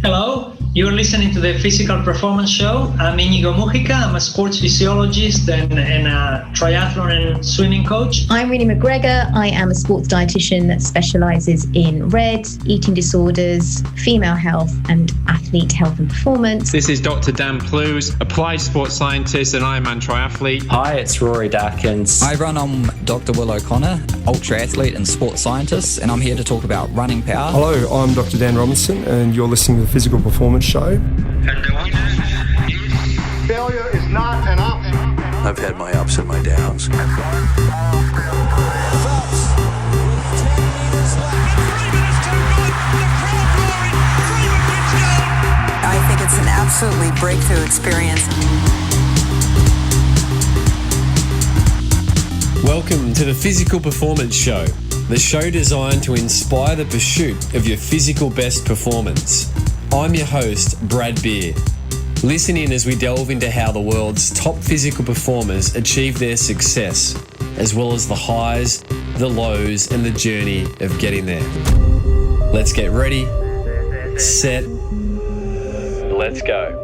Hello, you're listening to the Physical Performance Show. I'm Inigo Mujica. I'm a sports physiologist and a triathlon and swimming coach. I'm Rini McGregor. I am a sports dietitian that specialises in RED, eating disorders, female health and athlete health and performance. This is Dr. Dan Plews, applied sports scientist and Ironman triathlete. Hi, it's Rory Darkins. Hi everyone, I'm Dr. Will O'Connor, ultra athlete and sports scientist, and I'm here to talk about running power. Hello, I'm Dr. Dan Robinson and you're listening to the Physical Performance Show. And the winner is... Failure is not an option. I've had my ups and my downs. I think it's an absolutely breakthrough experience. Welcome to the Physical Performance Show, the show designed to inspire the pursuit of your physical best performance. I'm your host, Brad Beer. Listen in as we delve into how the world's top physical performers achieve their success, as well as the highs, the lows, and the journey of getting there. Let's get ready, set, let's go.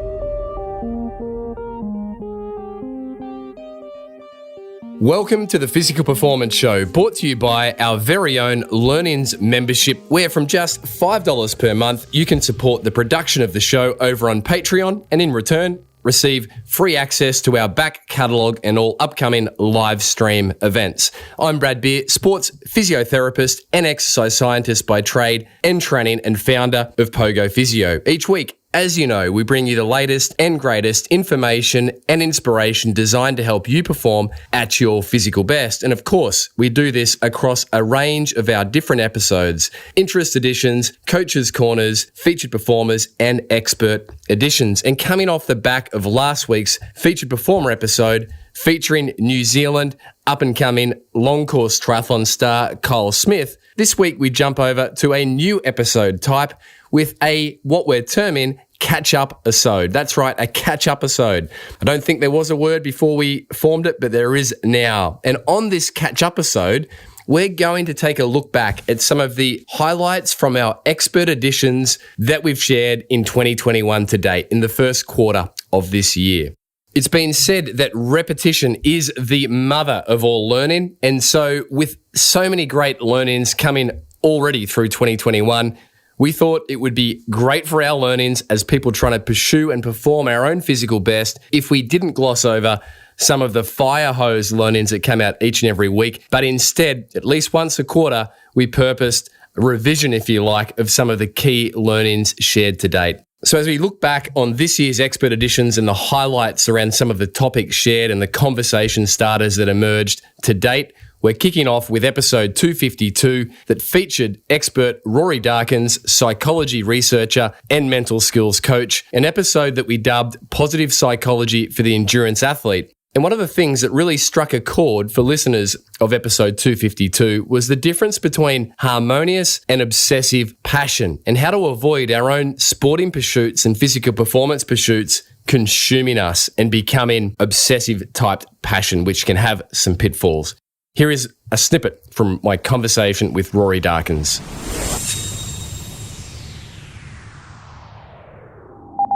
Welcome to the Physical Performance Show, brought to you by our very own Learn-Ins membership, where from just $5 per month, you can support the production of the show over on Patreon, and in return, receive free access to our back catalogue and all upcoming live stream events. I'm Brad Beer, sports physiotherapist and exercise scientist by trade and training, and founder of Pogo Physio. Each week, as you know, we bring you the latest and greatest information and inspiration designed to help you perform at your physical best. And of course, we do this across a range of our different episodes: interest editions, coaches' corners, featured performers, and expert editions. And coming off the back of last week's featured performer episode, featuring New Zealand up-and-coming long course triathlon star Kyle Smith, this week we jump over to a new episode type with what we're terming Catchupasode. That's right, a Catchupasode. I don't think there was a word before we formed it, but there is now. And on this Catchupasode, we're going to take a look back at some of the highlights from our expert editions that we've shared in 2021 to date, in the first quarter of this year. It's been said that repetition is the mother of all learning. And so with so many great learnings coming already through 2021, we thought it would be great for our learnings as people trying to pursue and perform our own physical best if we didn't gloss over some of the firehose learnings that come out each and every week, but instead, at least once a quarter, we purposed a revision, if you like, of some of the key learnings shared to date. So as we look back on this year's expert editions and the highlights around some of the topics shared and the conversation starters that emerged to date, we're kicking off with episode 252 that featured expert Rory Darkins, psychology researcher and mental skills coach, an episode that we dubbed Positive Psychology for the Endurance Athlete. And one of the things that really struck a chord for listeners of episode 252 was the difference between harmonious and obsessive passion, and how to avoid our own sporting pursuits and physical performance pursuits consuming us and becoming obsessive type passion, which can have some pitfalls. Here is a snippet from my conversation with Rory Darkins.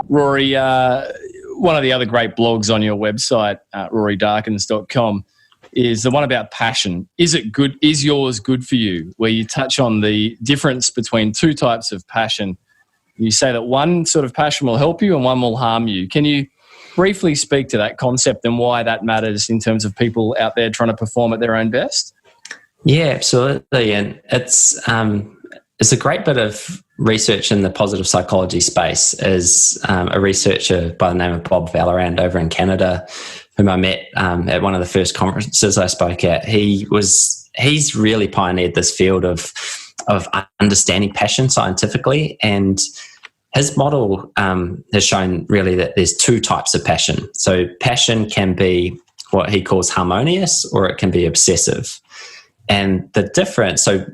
Rory, one of the other great blogs on your website, rorydarkins.com, is the one about passion. Is it good? Is yours good for you? Where you touch on the difference between two types of passion. You say that one sort of passion will help you and one will harm you. Can you briefly speak to that concept and why that matters in terms of people out there trying to perform at their own best? Yeah, absolutely. And it's a great bit of research in the positive psychology space. Is a researcher by the name of Bob Vallerand over in Canada, whom I met at one of the first conferences I spoke at. He's really pioneered this field of understanding passion scientifically, and his model has shown really that there's two types of passion. So passion can be what he calls harmonious, or it can be obsessive. And the difference, so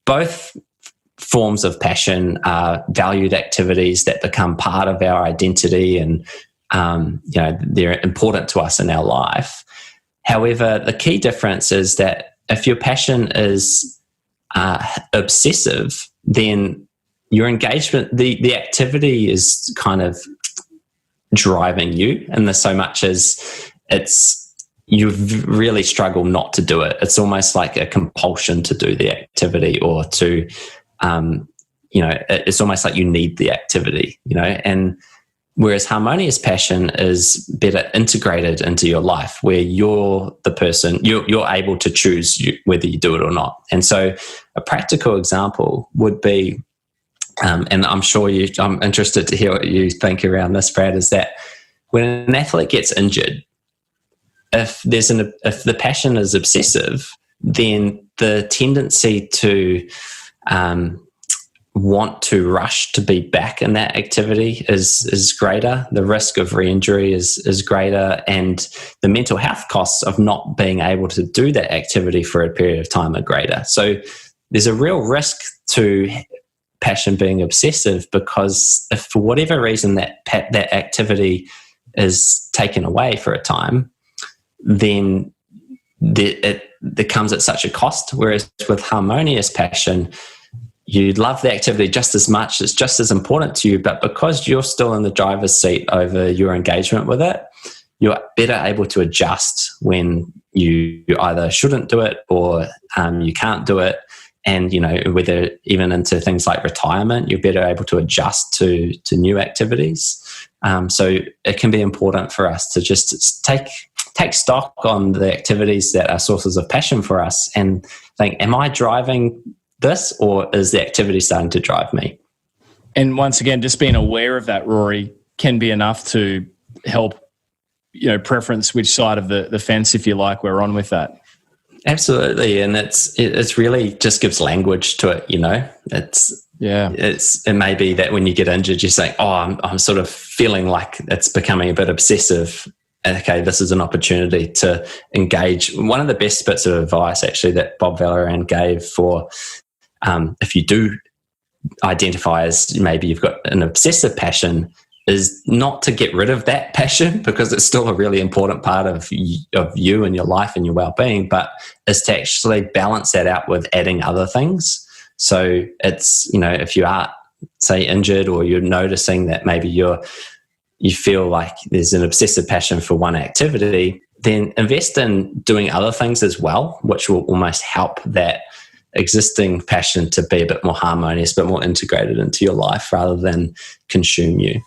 both forms of passion are valued activities that become part of our identity, and they're important to us in our life. However, the key difference is that if your passion is obsessive, then your engagement, the activity is kind of driving you, and there's so much as you really struggle not to do it. It's almost like a compulsion to do the activity, or to, it's almost like you need the activity, and whereas harmonious passion is better integrated into your life, where you're the person, you're able to choose whether you do it or not. And so a practical example would be, and I'm sure I'm interested to hear what you think around this, Brad, is that when an athlete gets injured, if the passion is obsessive, then the tendency to want to rush to be back in that activity is greater. The risk of re-injury is greater, and the mental health costs of not being able to do that activity for a period of time are greater. So there's a real risk to passion being obsessive, because if for whatever reason that activity is taken away for a time, then it comes at such a cost. Whereas with harmonious passion, you love the activity just as much, it's just as important to you, but because you're still in the driver's seat over your engagement with it, you're better able to adjust when you either shouldn't do it or you can't do it. And, whether even into things like retirement, you're better able to adjust to new activities. So it can be important for us to just take stock on the activities that are sources of passion for us and think, am I driving this, or is the activity starting to drive me? And once again, just being aware of that, Rory, can be enough to help, preference which side of the fence, if you like, we're on with that. Absolutely. And it's really just gives language to it, It may be that when you get injured, you're saying, I'm sort of feeling like it's becoming a bit obsessive. Okay, this is an opportunity to engage. One of the best bits of advice actually that Bob Vallerand gave for if you do identify as maybe you've got an obsessive passion, is not to get rid of that passion, because it's still a really important part of you and your life and your well-being, but is to actually balance that out with adding other things. So it's, if you are, say, injured, or you're noticing that maybe you feel like there's an obsessive passion for one activity, then invest in doing other things as well, which will almost help that existing passion to be a bit more harmonious, a bit more integrated into your life rather than consume you.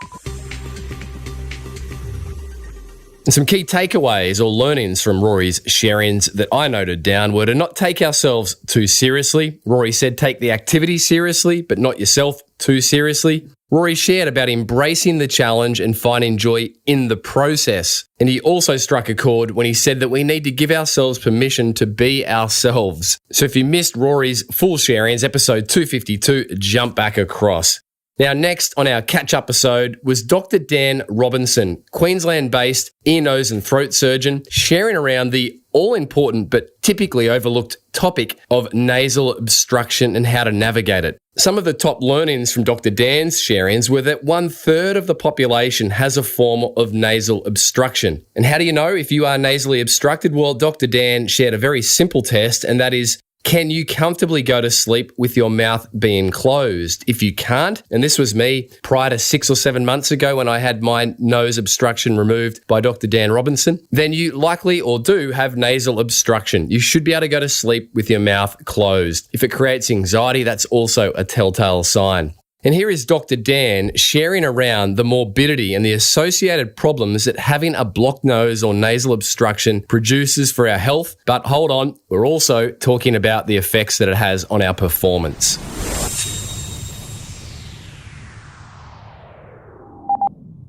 Some key takeaways or learnings from Rory's sharings that I noted down were to not take ourselves too seriously. Rory said take the activity seriously, but not yourself too seriously. Rory shared about embracing the challenge and finding joy in the process. And he also struck a chord when he said that we need to give ourselves permission to be ourselves. So if you missed Rory's full sharings, episode 252, jump back across. Now, next on our catch-upasode was Dr. Dan Robinson, Queensland-based ear, nose and throat surgeon, sharing around the all-important but typically overlooked topic of nasal obstruction and how to navigate it. Some of the top learnings from Dr. Dan's sharings were that 1/3 of the population has a form of nasal obstruction. And how do you know if you are nasally obstructed? Well, Dr. Dan shared a very simple test, and that is, can you comfortably go to sleep with your mouth being closed? If you can't, and this was me prior to 6 or 7 months ago when I had my nose obstruction removed by Dr. Dan Robinson, then you likely or do have nasal obstruction. You should be able to go to sleep with your mouth closed. If it creates anxiety, that's also a telltale sign. And here is Dr. Dan sharing around the morbidity and the associated problems that having a blocked nose or nasal obstruction produces for our health. But hold on, we're also talking about the effects that it has on our performance.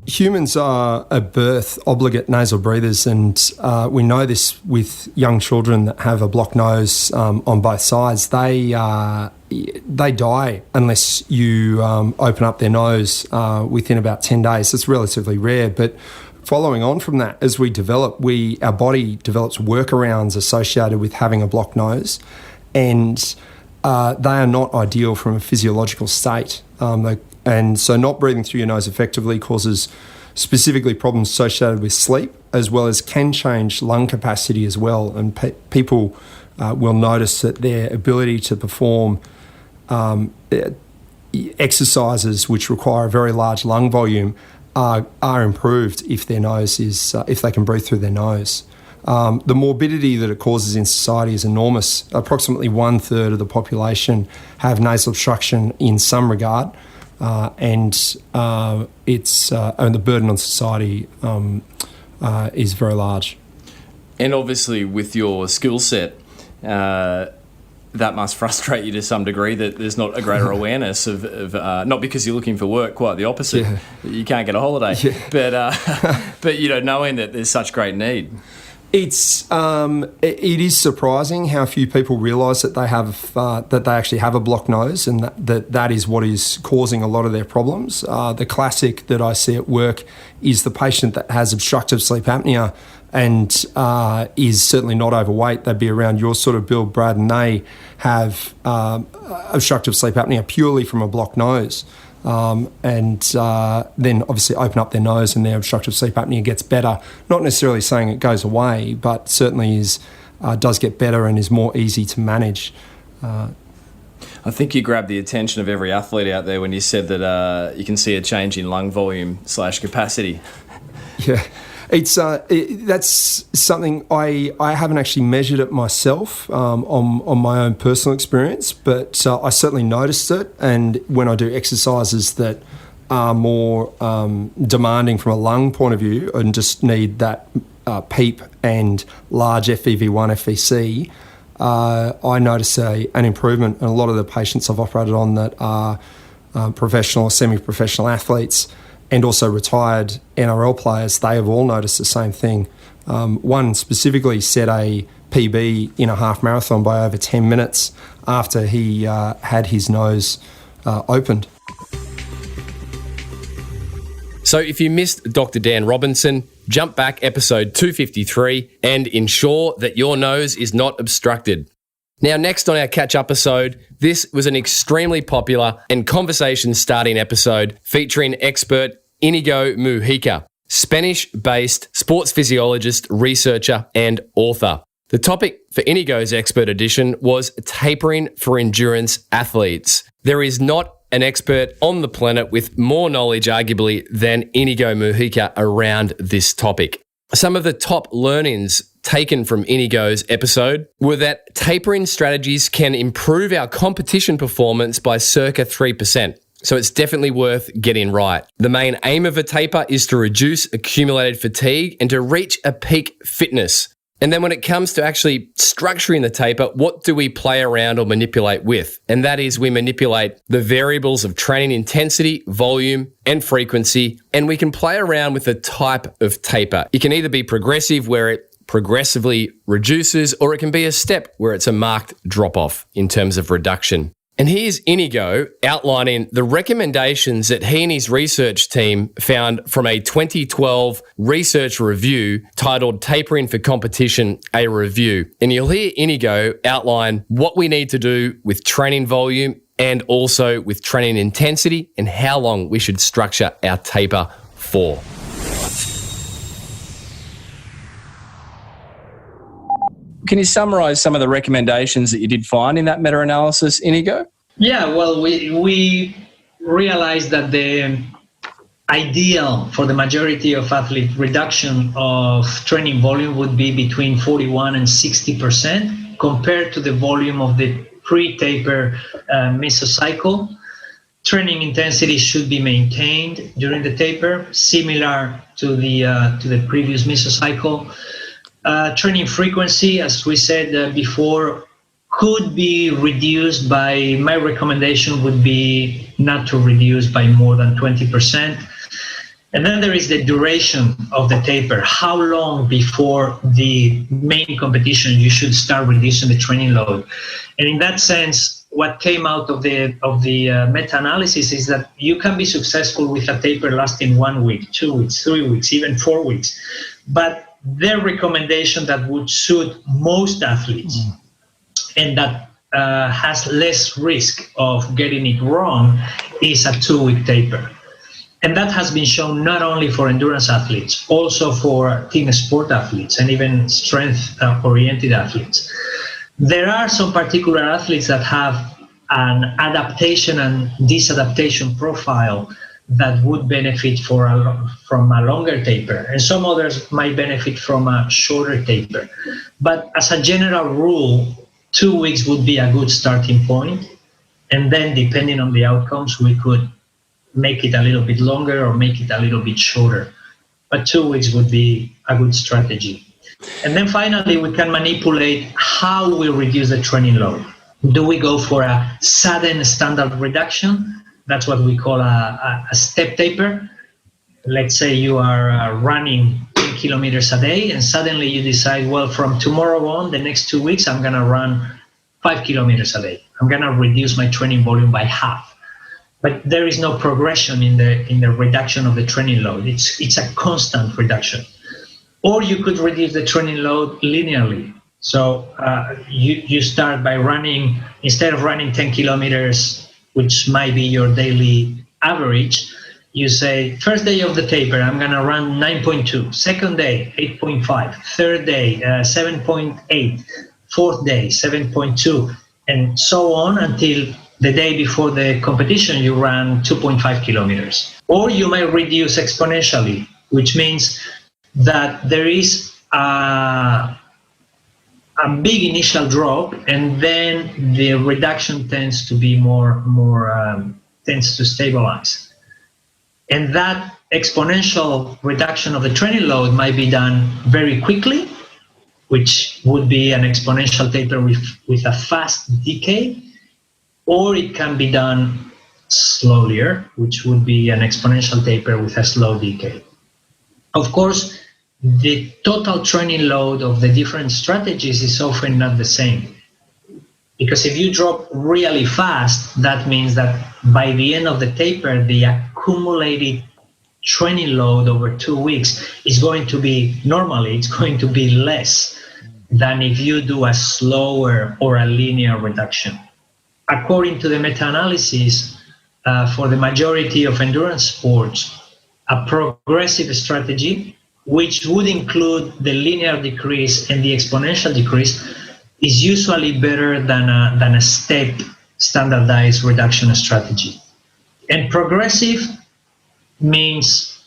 Humans are at birth obligate nasal breathers, and we know this with young children that have a blocked nose on both sides. They die unless you open up their nose within about 10 days. It's relatively rare, but following on from that, as we develop, our body develops workarounds associated with having a blocked nose, and they are not ideal from a physiological state. And so not breathing through your nose effectively causes specifically problems associated with sleep, as well as can change lung capacity as well. And people will notice that their ability to perform exercises which require a very large lung volume are improved if their nose is if they can breathe through their nose. The morbidity that it causes in society is enormous. Approximately 1/3 of the population have nasal obstruction in some regard, and the burden on society is very large. And obviously, with your skill set, that must frustrate you to some degree that there's not a greater awareness of not because you're looking for work, quite the opposite. Yeah. You can't get a holiday, but knowing that there's such great need. It is surprising how few people realise that they actually have a blocked nose, and that is what is causing a lot of their problems. The classic that I see at work is the patient that has obstructive sleep apnea and is certainly not overweight. They'd be around your sort of build, Brad, and they have obstructive sleep apnea purely from a blocked nose. And then obviously open up their nose and their obstructive sleep apnea gets better. Not necessarily saying it goes away, but certainly does get better and is more easy to manage. I think you grabbed the attention of every athlete out there when you said that you can see a change in lung volume / capacity. Yeah. That's something I haven't actually measured it myself on my own personal experience, but I certainly noticed it. And when I do exercises that are more demanding from a lung point of view and just need that PEEP and large FEV1, FVC, I notice an improvement. And a lot of the patients I've operated on that are professional or semi-professional athletes and also retired NRL players, they have all noticed the same thing. One specifically set a PB in a half marathon by over 10 minutes after he had his nose opened. So if you missed Dr. Dan Robinson, jump back episode 253 and ensure that your nose is not obstructed. Now, next on our catch-upasode, this was an extremely popular and conversation-starting episode featuring expert Inigo Mujica, Spanish-based sports physiologist, researcher, and author. The topic for Inigo's expert edition was tapering for endurance athletes. There is not an expert on the planet with more knowledge, arguably, than Inigo Mujica around this topic. Some of the top learnings taken from Inigo's episode were that tapering strategies can improve our competition performance by circa 3%. So it's definitely worth getting right. The main aim of a taper is to reduce accumulated fatigue and to reach a peak fitness. And then when it comes to actually structuring the taper, what do we play around or manipulate with? And that is we manipulate the variables of training intensity, volume, and frequency, and we can play around with the type of taper. It can either be progressive, where it progressively reduces, or it can be a step where it's a marked drop-off in terms of reduction. And here's Inigo outlining the recommendations that he and his research team found from a 2012 research review titled Tapering for Competition, a Review. And you'll hear Inigo outline what we need to do with training volume and also with training intensity and how long we should structure our taper for. Can you summarise some of the recommendations that you did find in that meta-analysis, Inigo? Yeah, well, we realized that the ideal for the majority of athlete reduction of training volume would be between 41 and 60% compared to the volume of the pre-taper mesocycle. Training intensity should be maintained during the taper, similar to the previous mesocycle. Training frequency, as we said before, could be reduced by, my recommendation would be not to reduce by more than 20%. And then there is the duration of the taper. How long before the main competition you should start reducing the training load? And in that sense, what came out of the meta-analysis is that you can be successful with a taper lasting 1 week, 2 weeks, 3 weeks, even 4 weeks. But their recommendation that would suit most athletes and that has less risk of getting it wrong is a 2-week taper. And that has been shown not only for endurance athletes, also for team sport athletes and even strength-oriented athletes. There are some particular athletes that have an adaptation and disadaptation profile that would benefit from a longer taper, and some others might benefit from a shorter taper. But as a general rule, 2 weeks would be a good starting point, and then depending on the outcomes, we could make it a little bit longer or make it a little bit shorter. But 2 weeks would be a good strategy. And then finally, we can manipulate how we reduce the training load. Do we go for a sudden standard reduction? That's what we call a step taper. Let's say you are running 10 kilometers a day, and suddenly you decide, well, from tomorrow on, the next 2 weeks, I'm going to run 5 kilometers a day. I'm going to reduce my training volume by half. But there is no progression in the reduction of the training load. It's a constant reduction. Or you could reduce the training load linearly. So you start by running, instead of running 10 kilometers, which might be your daily average, you say, first day of the taper, I'm going to run 9.2. Second day, 8.5. Third day, 7.8. Fourth day, 7.2. And so on until the day before the competition, you ran 2.5 kilometers. Or you might reduce exponentially, which means that there is a big initial drop, and then the reduction tends to be tends to stabilize. And that exponential reduction of the training load might be done very quickly, which would be an exponential taper with a fast decay, or it can be done slower, which would be an exponential taper with a slow decay. Of course, the total training load of the different strategies is often not the same. Because if you drop really fast, that means that by the end of the taper, the accumulated training load over 2 weeks is going to be, normally, it's going to be less than if you do a slower or a linear reduction. According to the meta-analysis, for the majority of endurance sports, a progressive strategy, which would include the linear decrease and the exponential decrease, is usually better than a step standardized reduction strategy. And progressive means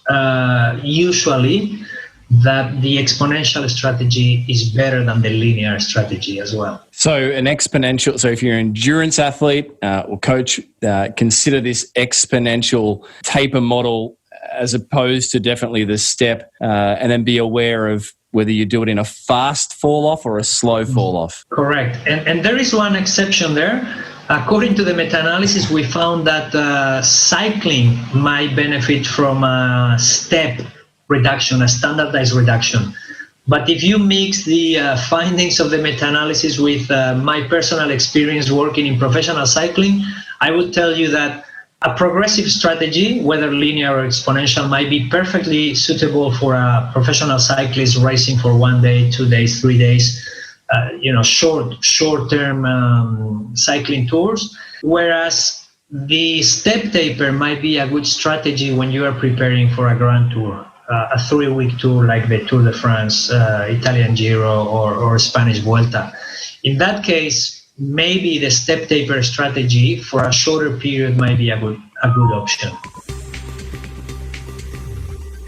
usually that the exponential strategy is better than the linear strategy as well. So an exponential, so if you're an endurance athlete or coach, consider this exponential taper model as opposed to definitely the step, and then be aware of whether you do it in a fast fall off or a slow fall off. Correct. And there is one exception there. According to the meta-analysis, we found that cycling might benefit from a step reduction, a standardized reduction. But if you mix the findings of the meta-analysis with my personal experience working in professional cycling, I would tell you that a progressive strategy, whether linear or exponential, might be perfectly suitable for a professional cyclist racing for 1 day, 2 days, 3 days, short-term cycling tours. Whereas the step taper might be a good strategy when you are preparing for a grand tour, a 3-week tour like the Tour de France, Italian Giro, or Spanish Vuelta. In that case, maybe the step taper strategy for a shorter period might be a good option.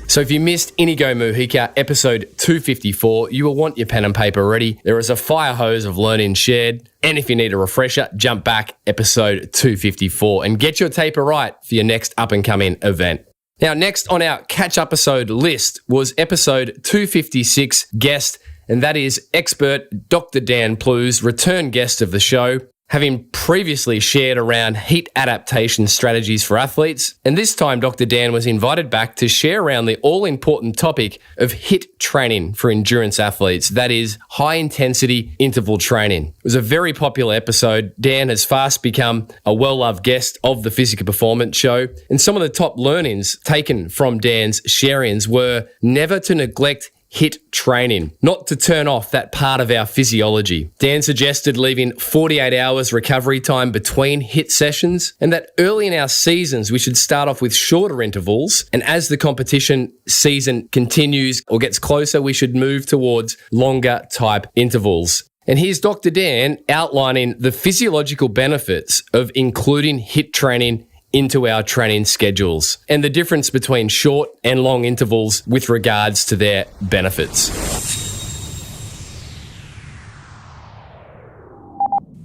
So if you missed Inigo Mujica episode 254, you will want your pen and paper ready. There is a fire hose of learning shared. And if you need a refresher, jump back episode 254 and get your taper right for your next up-and-coming event. Now, next on our Catchupasode list was episode 256 guest, and that is expert Dr. Dan Plews, return guest of the show, having previously shared around heat adaptation strategies for athletes. And this time, Dr. Dan was invited back to share around the all-important topic of HIIT training for endurance athletes, that is, high-intensity interval training. It was a very popular episode. Dan has fast become a well-loved guest of the Physical Performance Show. And some of the top learnings taken from Dan's sharings were never to neglect HIIT training, not to turn off that part of our physiology. Dan suggested leaving 48 hours recovery time between HIIT sessions, and that early in our seasons we should start off with shorter intervals, and as the competition season continues or gets closer, we should move towards longer type intervals. And here's Dr. Dan outlining the physiological benefits of including HIIT training into our training schedules and the difference between short and long intervals with regards to their benefits.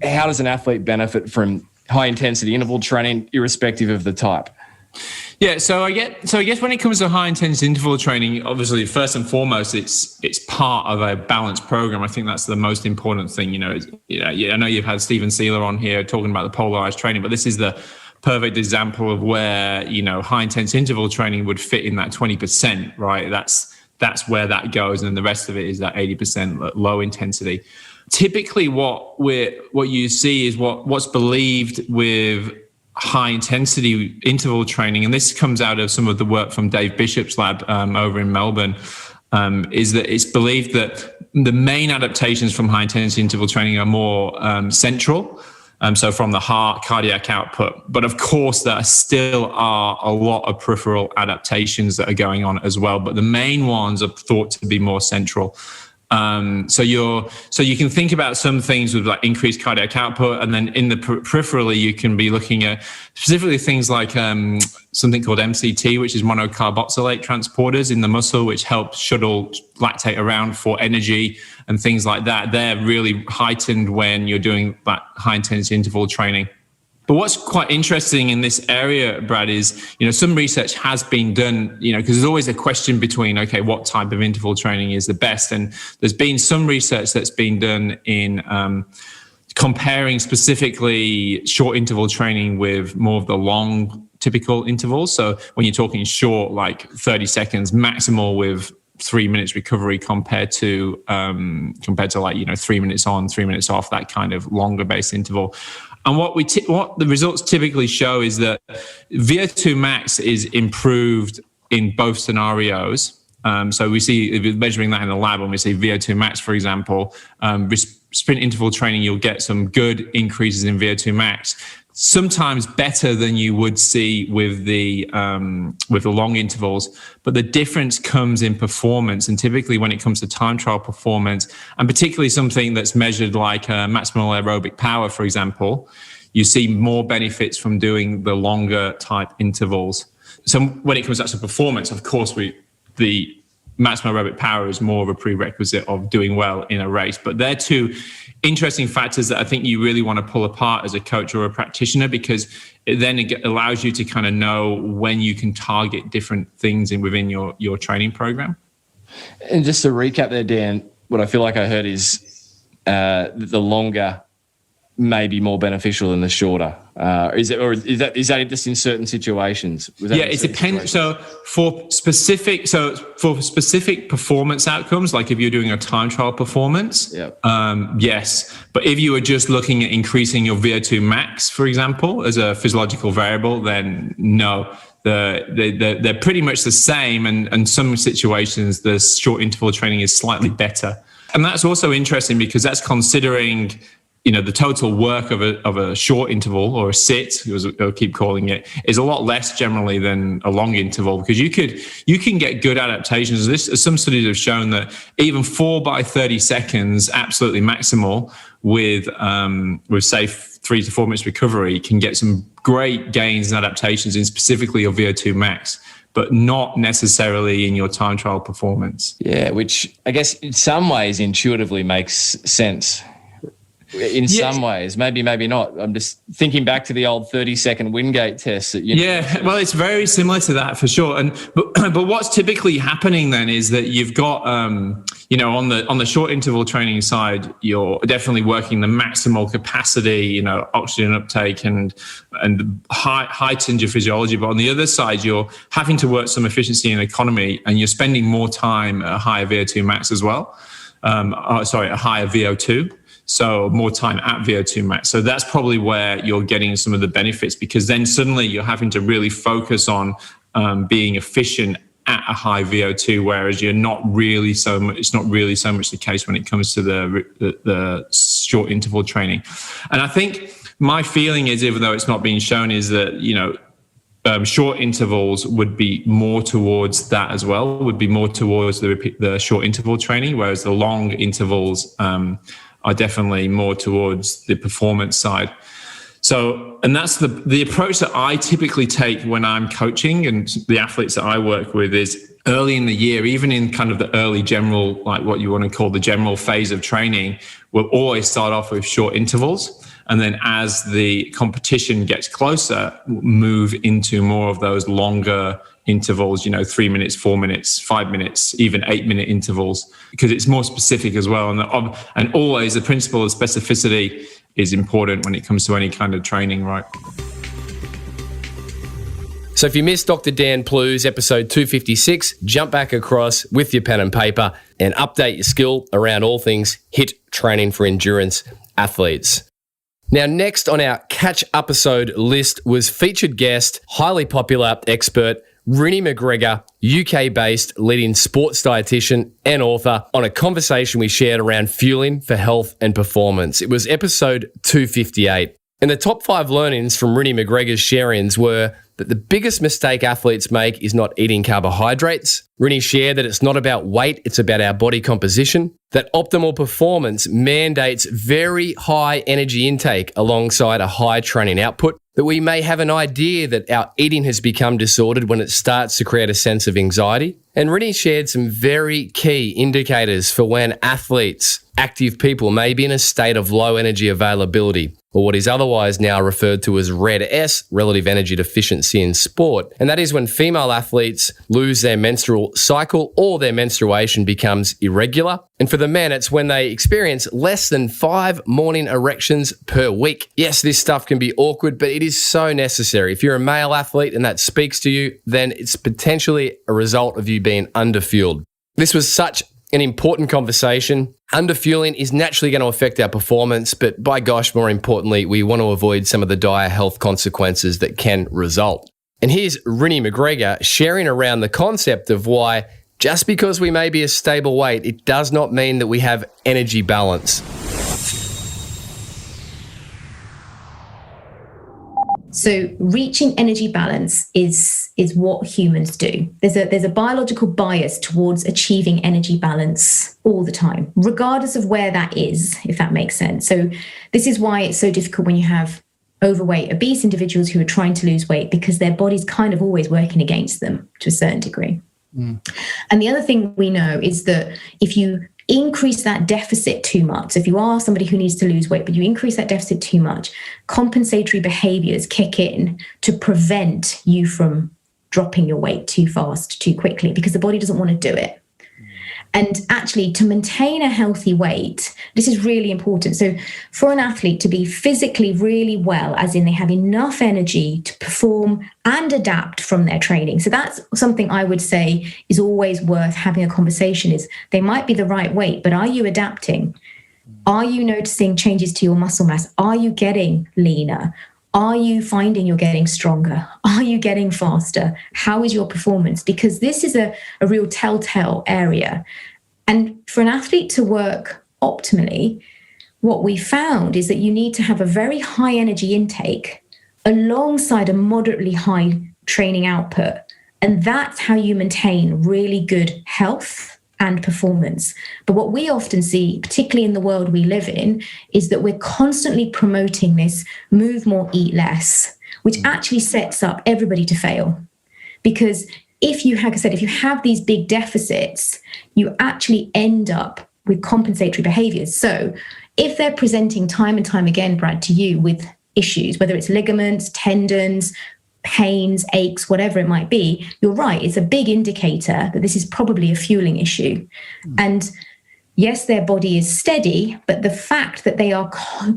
How does an athlete benefit from high intensity interval training, irrespective of the type? Yeah, so I guess when it comes to high intensity interval training, obviously first and foremost, it's part of a balanced program. I think that's the most important thing. I know you've had Stephen Sealer on here talking about the polarized training, but this is the perfect example of where high intense interval training would fit in that 20%, right? That's where that goes, and then the rest of it is that 80% low intensity. Typically, what you see is what's believed with high intensity interval training, and this comes out of some of the work from Dave Bishop's lab over in Melbourne, is that it's believed that the main adaptations from high intensity interval training are more central, so from the heart, cardiac output. But of course, there still are a lot of peripheral adaptations that are going on as well. But the main ones are thought to be more central. So you can think about some things with like increased cardiac output, and then in the peripherally, you can be looking at specifically things like something called MCT, which is monocarboxylate transporters in the muscle, which help shuttle lactate around for energy and things like that. They're really heightened when you're doing that high intensity interval training. But what's quite interesting in this area, Brad, is, some research has been done, because there's always a question between, okay, what type of interval training is the best? And there's been some research that's been done in comparing specifically short interval training with more of the long typical intervals. So when you're talking short, like 30 seconds maximal with 3 minutes recovery compared to 3 minutes on, 3 minutes off, that kind of longer based interval. And what the results typically show is that VO2 max is improved in both scenarios. So we see, if you're measuring that in the lab, when we see VO2 max, for example, sprint interval training, you'll get some good increases in VO2 max, sometimes better than you would see with the long intervals. But the difference comes in performance, and typically when it comes to time trial performance, and particularly something that's measured like maximal aerobic power, for example, you see more benefits from doing the longer type intervals. So when it comes to performance, of course, the maximal aerobic power is more of a prerequisite of doing well in a race. But they're two interesting factors that I think you really want to pull apart as a coach or a practitioner, because it then allows you to kind of know when you can target different things within your training program. And just to recap there, Dan, what I feel like I heard is the longer may be more beneficial than the shorter. Is that just in certain situations? Yeah, it depends. So for specific performance outcomes, like if you're doing a time trial performance, yes. But if you are just looking at increasing your VO2 max, for example, as a physiological variable, then no. They're pretty much the same, and in some situations, the short interval training is slightly better. And that's also interesting because that's considering the total work of a short interval or a sit, as I'll keep calling it, is a lot less generally than a long interval, because you can get good adaptations. Some studies have shown that even 4 by 30 seconds, absolutely maximal, with say 3 to 4 minutes recovery, can get some great gains and adaptations in specifically your VO2 max, but not necessarily in your time trial performance. Yeah, which I guess in some ways intuitively makes sense. In some ways, maybe not. I'm just thinking back to the old 30-second Wingate test. Well, it's very similar to that for sure. But what's typically happening then is that you've got, on the short interval training side, you're definitely working the maximal capacity, oxygen uptake and heightened your physiology. But on the other side, you're having to work some efficiency and economy, and you're spending more time at a higher VO2 max as well. A higher VO2. So more time at VO2 max. So that's probably where you're getting some of the benefits, because then suddenly you're having to really focus on being efficient at a high VO2, whereas it's not really so much the case when it comes to the short interval training. And I think my feeling is, even though it's not being shown, is that, short intervals would be more towards that as well, would be more towards the short interval training, whereas the long intervals are definitely more towards the performance side. So, and that's the approach that I typically take when I'm coaching, and the athletes that I work with is early in the year, even in kind of the early general, like what you want to call the general phase of training, we'll always start off with short intervals. And then as the competition gets closer, move into more of those longer intervals, 3 minutes, 4 minutes, 5 minutes, even 8-minute intervals, because it's more specific as well. And always the principle of specificity is important when it comes to any kind of training, right? So if you missed Dr. Dan Plew's episode 256, jump back across with your pen and paper and update your skill around all things HIIT training for endurance athletes. Now, next on our Catchupasode list was featured guest, highly popular expert, Rory McGregor, UK-based leading sports dietitian and author, on a conversation we shared around fueling for health and performance. It was episode 258. And the top 5 learnings from Rory McGregor's sharings were that the biggest mistake athletes make is not eating carbohydrates. Rory shared that it's not about weight, it's about our body composition. That optimal performance mandates very high energy intake alongside a high training output. That we may have an idea that our eating has become disordered when it starts to create a sense of anxiety. And Rory shared some very key indicators for when athletes, active people, may be in a state of low energy availability, or what is otherwise now referred to as RED-S, relative energy deficiency in sport. And that is when female athletes lose their menstrual cycle or their menstruation becomes irregular. And for the men, it's when they experience less than 5 morning erections per week. Yes, this stuff can be awkward, but it is so necessary. If you're a male athlete and that speaks to you, then it's potentially a result of you being underfueled. This was such an important conversation. Underfueling is naturally going to affect our performance, but by gosh, more importantly, we want to avoid some of the dire health consequences that can result. And here's Rory McGregor sharing around the concept of why just because we may be a stable weight, it does not mean that we have energy balance. So reaching energy balance is what humans do. There's a biological bias towards achieving energy balance all the time, regardless of where that is, if that makes sense. So this is why it's so difficult when you have overweight, obese individuals who are trying to lose weight, because their body's kind of always working against them to a certain degree. And the other thing we know is that if you increase that deficit too much, so if you are somebody who needs to lose weight, but you increase that deficit too much, compensatory behaviors kick in to prevent you from dropping your weight too fast, too quickly, because the body doesn't want to do it. And actually, to maintain a healthy weight, this is really important. So for an athlete to be physically really well, as in they have enough energy to perform and adapt from their training. So that's something I would say is always worth having a conversation is they might be the right weight, but are you adapting? Are you noticing changes to your muscle mass? Are you getting leaner? Are you finding you're getting stronger? Are you getting faster? How is your performance? Because this is a real telltale area. And for an athlete to work optimally, what we found is that you need to have a very high energy intake alongside a moderately high training output. And that's how you maintain really good health and performance. But what we often see, particularly in the world we live in, is that we're constantly promoting this move more, eat less, which actually sets up everybody to fail. Because if you have these big deficits, you actually end up with compensatory behaviors. So if they're presenting time and time again, Brad, to you with issues, whether it's ligaments, tendons, pains, aches, whatever it might be, you're right, it's a big indicator that this is probably a fueling issue. And yes, their body is steady, but the fact that they are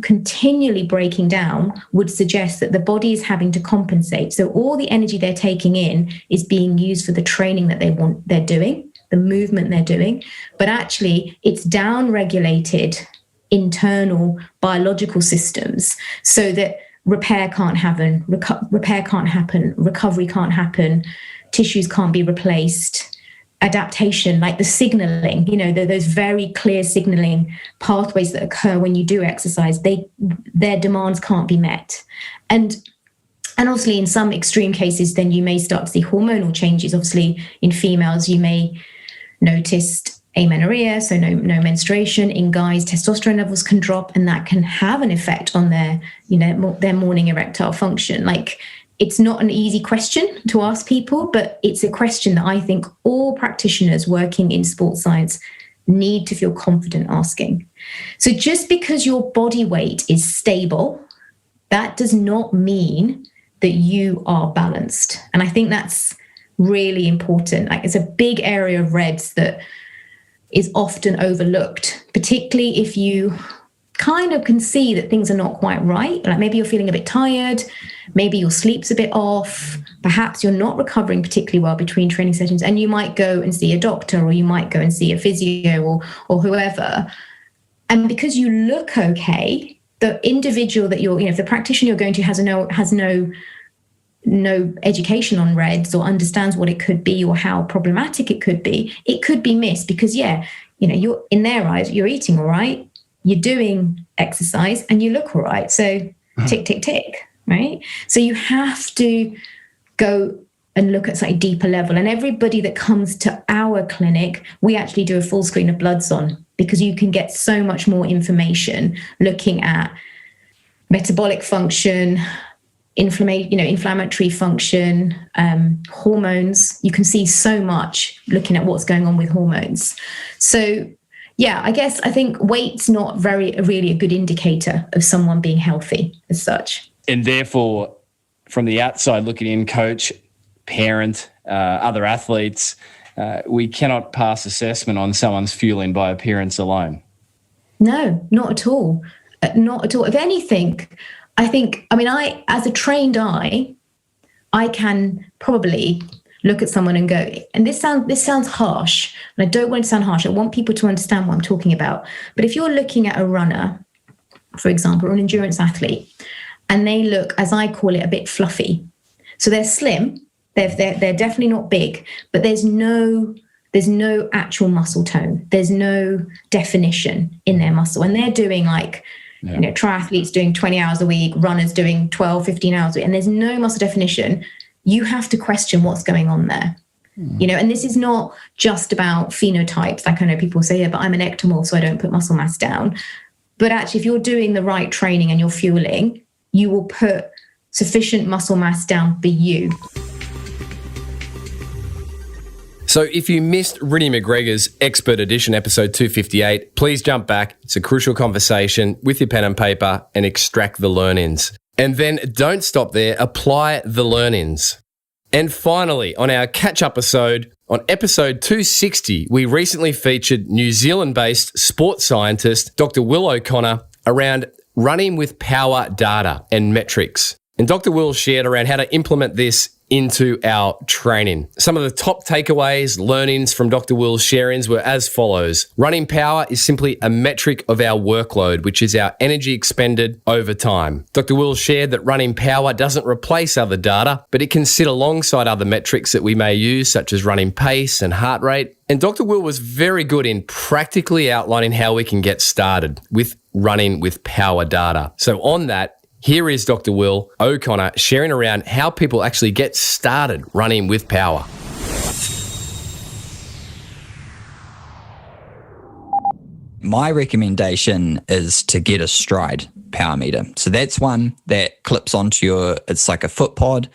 continually breaking down would suggest that the body is having to compensate. So all the energy they're taking in is being used for the training that they're doing, the movement they're doing, but actually it's down-regulated internal biological systems so that repair can't happen, recovery can't happen, tissues can't be replaced, adaptation, like the signaling, those very clear signaling pathways that occur when you do exercise, their demands can't be met. And obviously in some extreme cases, then you may start to see hormonal changes. Obviously in females, you may notice amenorrhea, so no menstruation. In guys, testosterone levels can drop, and that can have an effect on their, their morning erectile function. Like, it's not an easy question to ask people, but it's a question that I think all practitioners working in sports science need to feel confident asking. So just because your body weight is stable, that does not mean that you are balanced. And I think that's really important. Like, it's a big area of REDS that is often overlooked, particularly if you kind of can see that things are not quite right. Like, maybe you're feeling a bit tired, maybe your sleep's a bit off, perhaps you're not recovering particularly well between training sessions, and you might go and see a doctor, or you might go and see a physio or whoever. And because you look okay, the individual that you're, if the practitioner you're going to has no education on REDS or understands what it could be or how problematic it could be missed because, you're in their eyes, you're eating all right, you're doing exercise, and you look all right. So tick, tick, tick, right? So you have to go and look at slightly deeper level. And everybody that comes to our clinic, we actually do a full screen of bloods on, because you can get so much more information looking at metabolic function, inflammatory function, hormones. You can see so much looking at what's going on with hormones. So I think weight's not really a good indicator of someone being healthy as such. And therefore, from the outside looking in, coach, parent, other athletes, we cannot pass assessment on someone's fueling by appearance alone. No, not at all. Not at all. If anything, I as a trained eye, I can probably look at someone and go, and this sounds harsh, and I don't want it to sound harsh. I want people to understand what I'm talking about. But if you're looking at a runner, for example, or an endurance athlete, and they look, as I call it, a bit fluffy. So they're slim, they're definitely not big, but there's no actual muscle tone. There's no definition in their muscle. And they're doing triathletes doing 20 hours a week, runners doing 12, 15 hours a week, and there's no muscle definition. You have to question what's going on there. And this is not just about phenotypes. Like, I know people say, but I'm an ectomorph, so I don't put muscle mass down. But actually, if you're doing the right training and you're fueling, you will put sufficient muscle mass down for you. So if you missed Rinny McGregor's Expert Edition, episode 258, please jump back. It's a crucial conversation with your pen and paper and extract the learn-ins. And then don't stop there, apply the learn-ins. And finally, on our catch-up-asode, on episode 260, we recently featured New Zealand-based sports scientist Dr. Will O'Connor around running with power data and metrics. And Dr. Will shared around how to implement this into our training. Some of the top takeaways, learnings from Dr. Will's sharings were as follows. Running power is simply a metric of our workload, which is our energy expended over time. Dr. Will shared that running power doesn't replace other data, but it can sit alongside other metrics that we may use, such as running pace and heart rate. And Dr. Will was very good in practically outlining how we can get started with running with power data. So on that, here is Dr. Will O'Connor sharing around how people actually get started running with power. My recommendation is to get a stride power meter. So that's one that clips onto it's like a foot pod,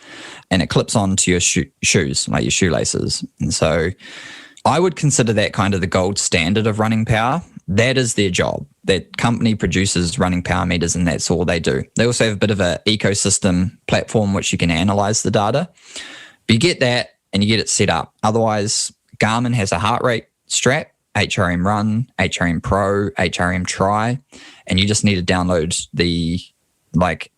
and it clips onto your shoes, like your shoelaces. And so I would consider that kind of the gold standard of running power. That is their job. That company produces running power meters, and that's all they do. They also have a bit of an ecosystem platform which you can analyze the data. But you get that and you get it set up. Otherwise, Garmin has a heart rate strap, HRM Run, HRM Pro, HRM Tri, and you just need to download the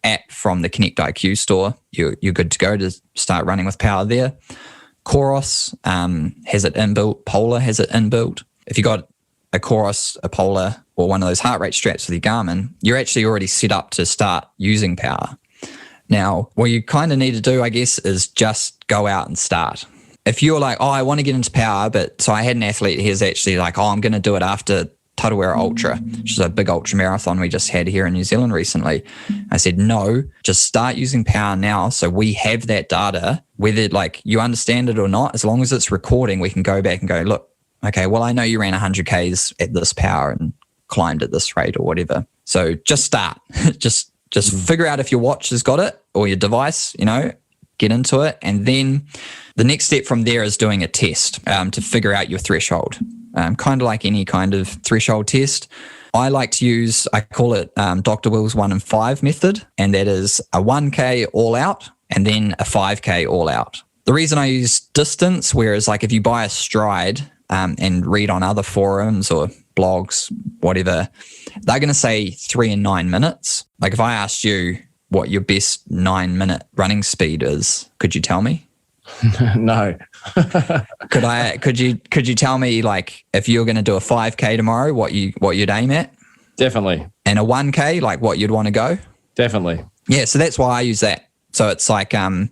app from the Connect IQ store. You're good to go to start running with power there. Coros has it inbuilt. Polar has it inbuilt. If you got a Coros, a Polar, or one of those heart rate straps with your Garmin, you're actually already set up to start using power. Now, what you kind of need to do, I guess, is just go out and start. If you're like, I want to get into power, so I had an athlete who's actually like, I'm going to do it after Tarawera Ultra, which is a big ultra marathon we just had here in New Zealand recently. I said, no, just start using power now, so we have that data, whether you understand it or not. As long as it's recording, we can go back and go, look, okay, well, I know you ran 100 Ks at this power and climbed at this rate or whatever. So just start. just figure out if your watch has got it or your device, get into it. And then the next step from there is doing a test to figure out your threshold. Kind of like any kind of threshold test. I like to use, I call it Dr. Will's 1 in 5 method, and that is a 1K all out and then a 5K all out. The reason I use distance, whereas like if you buy a stride and read on other forums or blogs, whatever, they're going to say 3 and 9 minutes. Like if I asked you what your best 9-minute running speed is, could you tell me? No. Could you tell me, like, if you're going to do a 5K tomorrow, what you'd aim at? Definitely. And a 1K, like what you'd want to go? Definitely. Yeah, so that's why I use that. So it's like a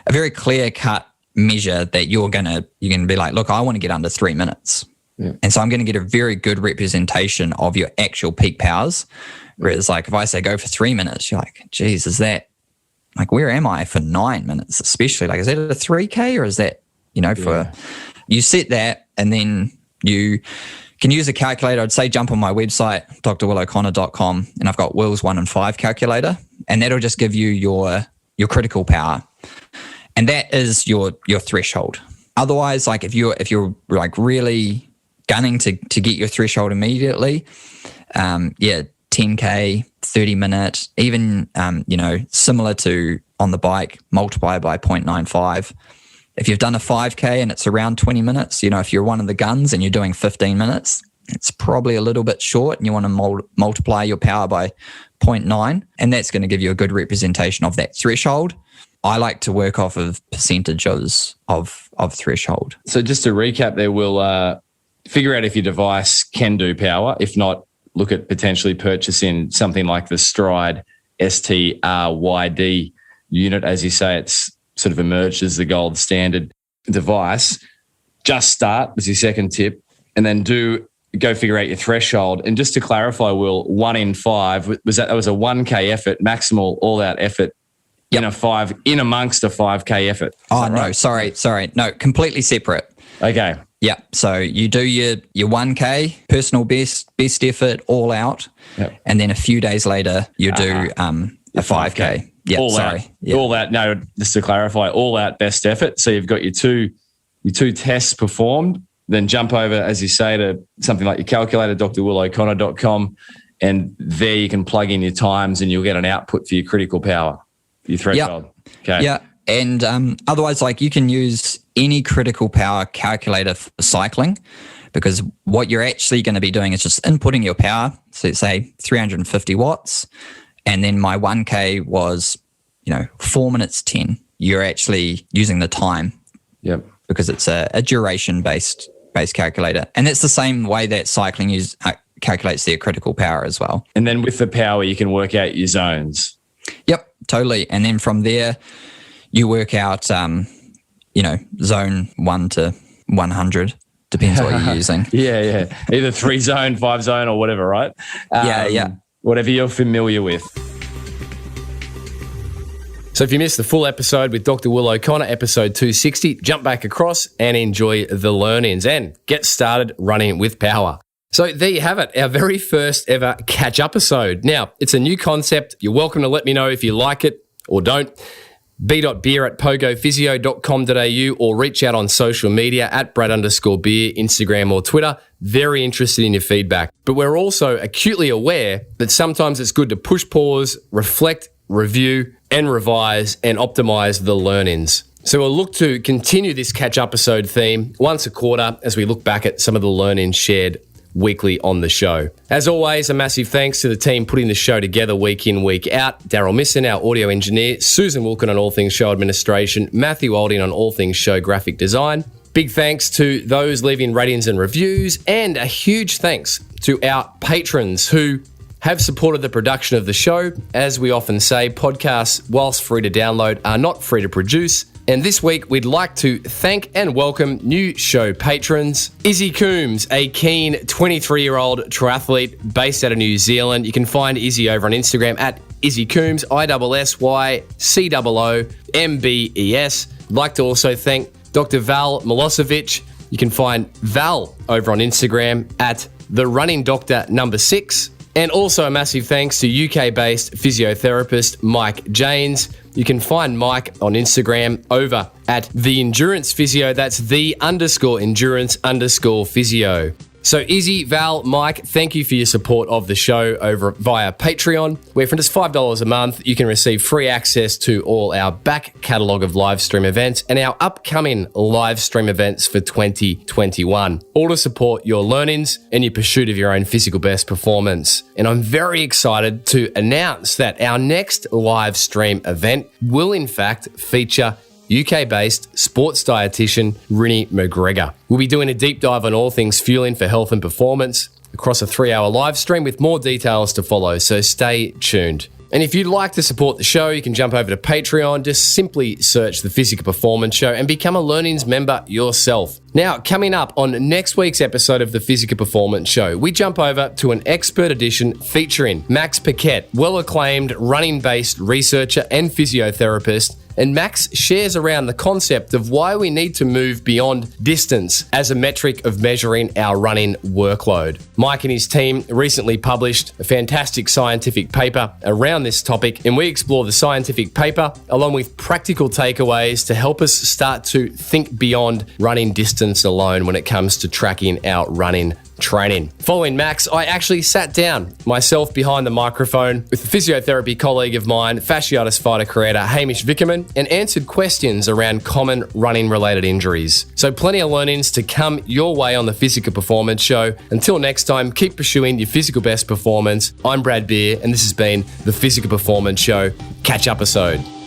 very clear cut measure that you're gonna be like, look, I want to get under 3 minutes. Yeah. And so I'm going to get a very good representation of your actual peak powers. Whereas like if I say go for 3 minutes, you're like, geez, is that like, where am I for 9 minutes? Especially like, is that a 3K or is that, for, you set that and then you can use a calculator. I'd say jump on my website, drwilloconnor.com, and I've got Will's 1 in 5 calculator, and that'll just give you your critical power. And that is your threshold. Otherwise, like if you're like really gunning to get your threshold immediately, 10K, 30 minute, even, similar to on the bike, multiply by 0.95. If you've done a 5K and it's around 20 minutes, if you're one of the guns and you're doing 15 minutes, it's probably a little bit short and you want to multiply your power by 0.9, and that's going to give you a good representation of that threshold. I like to work off of percentages of threshold. So just to recap there, we'll figure out if your device can do power. If not, look at potentially purchasing something like the Stride STRYD unit. As you say, it's sort of emerged as the gold standard device. Just start as your second tip, and then go figure out your threshold. And just to clarify, Will, 1 in 5, was a 1K effort, maximal all-out effort. Yep. In amongst a 5K effort. Oh, no, right? Sorry. No, completely separate. Okay. Yeah. So you do your 1K, personal best effort, all out. Yep. And then a few days later, you do a 5K. Yeah, all sorry. Out. Yep. All out. No, just to clarify, all out best effort. So you've got your two tests performed, then jump over, as you say, to something like your calculator, drwilloconnor.com, and there you can plug in your times and you'll get an output for your critical power, your threshold. Yep. Okay. Yeah. And otherwise, like you can use any critical power calculator for cycling, because what you're actually going to be doing is just inputting your power. So let's say 350 watts. And then my 1K was, 4 minutes 10. You're actually using the time. Yep. Because it's a duration-based calculator. And it's the same way that cycling calculates their critical power as well. And then with the power, you can work out your zones. Yep, totally. And then from there, you work out, zone 1 to 100. Depends what you're using. Yeah. Either 3 zone, 5 zone, or whatever, right? Yeah. Whatever you're familiar with. So if you missed the full episode with Dr. Will O'Connor, episode 260, jump back across and enjoy the learnings and get started running with power. So there you have it, our very first ever Catchupasode. Now, it's a new concept. You're welcome to let me know if you like it or don't. b.beer@pogophysio.com.au or reach out on social media at Brad_beer, Instagram or Twitter. Very interested in your feedback. But we're also acutely aware that sometimes it's good to push pause, reflect, review, and revise and optimize the learnings. So we'll look to continue this Catch-Episode theme once a quarter as we look back at some of the learnings shared weekly on the show. As always, a massive thanks to the team putting the show together week in, week out. Daryl Misson, our audio engineer, Susan Wilkin on all things show administration, Matthew Olding on all things show graphic design. Big thanks to those leaving ratings and reviews, and a huge thanks to our patrons who have supported the production of the show. As we often say, podcasts, whilst free to download, are not free to produce. And this week, we'd like to thank and welcome new show patrons. Izzy Coombs, a keen 23-year-old triathlete based out of New Zealand. You can find Izzy over on Instagram at Izzy Coombs, ISSYCOOMBES. I'd like to also thank Dr. Val Milosevic, You can find Val over on Instagram at the Running Doctor #6. And also a massive thanks to UK-based physiotherapist Mike Janes. You can find Mike on Instagram over at the Endurance Physio. That's the_endurance_physio. So Izzy, Val, Mike, thank you for your support of the show over via Patreon, where for just $5 a month, you can receive free access to all our back catalogue of live stream events and our upcoming live stream events for 2021, all to support your learnings and your pursuit of your own physical best performance. And I'm very excited to announce that our next live stream event will in fact feature UK-based sports dietitian Rinny McGregor. We'll be doing a deep dive on all things fueling for health and performance across a 3-hour live stream with more details to follow, so stay tuned. And if you'd like to support the show, you can jump over to Patreon, just simply search The Physical Performance Show and become a Learnings member yourself. Now, coming up on next week's episode of The Physical Performance Show, we jump over to an expert edition featuring Max Paquette, well-acclaimed running-based researcher and physiotherapist. And Max shares around the concept of why we need to move beyond distance as a metric of measuring our running workload. Mike and his team recently published a fantastic scientific paper around this topic, and we explore the scientific paper along with practical takeaways to help us start to think beyond running distance alone when it comes to tracking our running training. Following Max, I actually sat down myself behind the microphone with a physiotherapy colleague of mine, fasciitis fighter creator Hamish Vickerman, and answered questions around common running related injuries. So plenty of learnings to come your way on the Physical Performance Show. Until next time, keep pursuing your physical best performance. I'm Brad Beer, and this has been the Physical Performance Show Catch-Upasode.